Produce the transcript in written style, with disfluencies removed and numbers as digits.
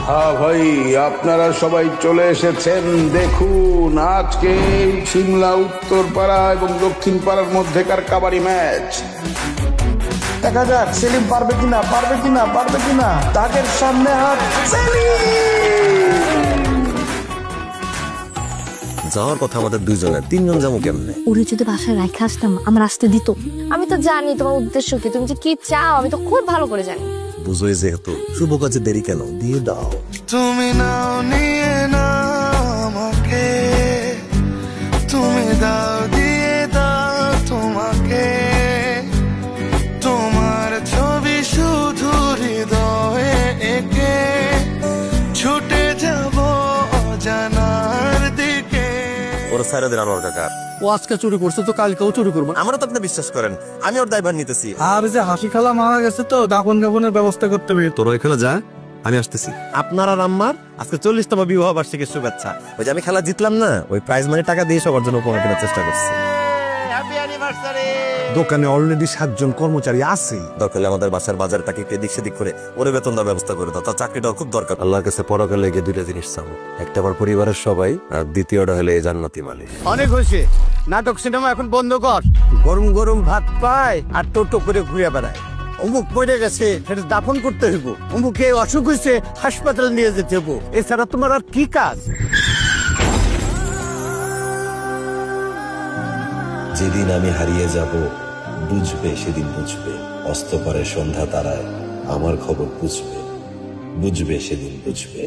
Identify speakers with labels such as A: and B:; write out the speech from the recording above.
A: হ্যাঁ ভাই, আপনারা সবাই চলে এসেছেন। দেখুন আজকে সিমলা উত্তরপাড়া এবং দক্ষিণ পাড়ার মধ্যেকার কাবাডি ম্যাচ।
B: দেখা যাক সেলিম পারবে কিনা। তাকের সামনে হাত
C: যাওয়ার কথা আমাদের দুইজনের, তিনজন যাবো কেমনে?
D: ওরে যদি বাসায় রাখে আসতাম আমার আসতে দিত। আমি তো জানি তোমার উদ্দেশ্য কি, তুমি যে কি চাও আমি তো খুব ভালো করে জানি।
C: বুঝোই যেহেতু, শুভ কাজে দেরি কেন, দিয়ে দাও।
E: তুমি নাও নিয়ে না আমাকে, তুমি দাও দিয়ে দাও তোমাকে, তোমার ছবি শুধু হৃদয়ে এঁকে ছুটে যাব অজানার দিকে।
C: ওরা ছাইরা দিন আনোয়ার কাকা।
B: ও আজকে চুরি করছে তো কালকেও চুরি করবো।
C: আমারও তো আপনি বিশ্বাস করেন, আমি ওর দায়ভার নিতেছি।
B: আর যে হাসি খালা মারা গেছে তো দাফন কাফনের ব্যবস্থা করতে হবে।
F: তোরা এখানে যা, আমি আসতেছি।
C: আপনার আর আম্মার আজকে 40তম বিবাহ বার্ষিকীর শুভেচ্ছা। ওই যে আমি খেলা জিতলাম না, ওই প্রাইজ মানি টাকা দিয়ে সবার জন্য উপহার কেনার চেষ্টা করছি।
F: দোকানে অলরেডি 7 জন কর্মচারী আছে।
C: দরকার হলে আমাদের বাসার বাজারে তাকে একটু এদিক সেদিক করে ওরে বেতন দেওয়ার ব্যবস্থা করে দাও, তার চাকরিটাও খুব দরকার।
F: আল্লাহর কাছে পরকালে লেগে দুইটা জিনিস চাবো, একটা আমার পরিবারের সবাই, আর দ্বিতীয়টা হলে এই জান্নাতি মালিক।
B: অনেক হয়েছে, নাটক সিনেমা এখন বন্ধ কর। গরম গরম ভাত পায় আর টোটো করে ঘুরে বেড়ায়। অমুক পড়ে গেছে, সেটা দাফন করতে হইব। অমুকে অসুখ হয়েছে, হাসপাতাল নিয়ে যেতে হইব। এছাড়া তোমার আর কি কাজ?
G: যেদিন আমি হারিয়ে যাব বুঝবে, সেদিন বুঝবে। অস্তপারে সন্ধ্যা তারায় আমার খবর বুঝবে, বুঝবে সেদিন বুঝবে।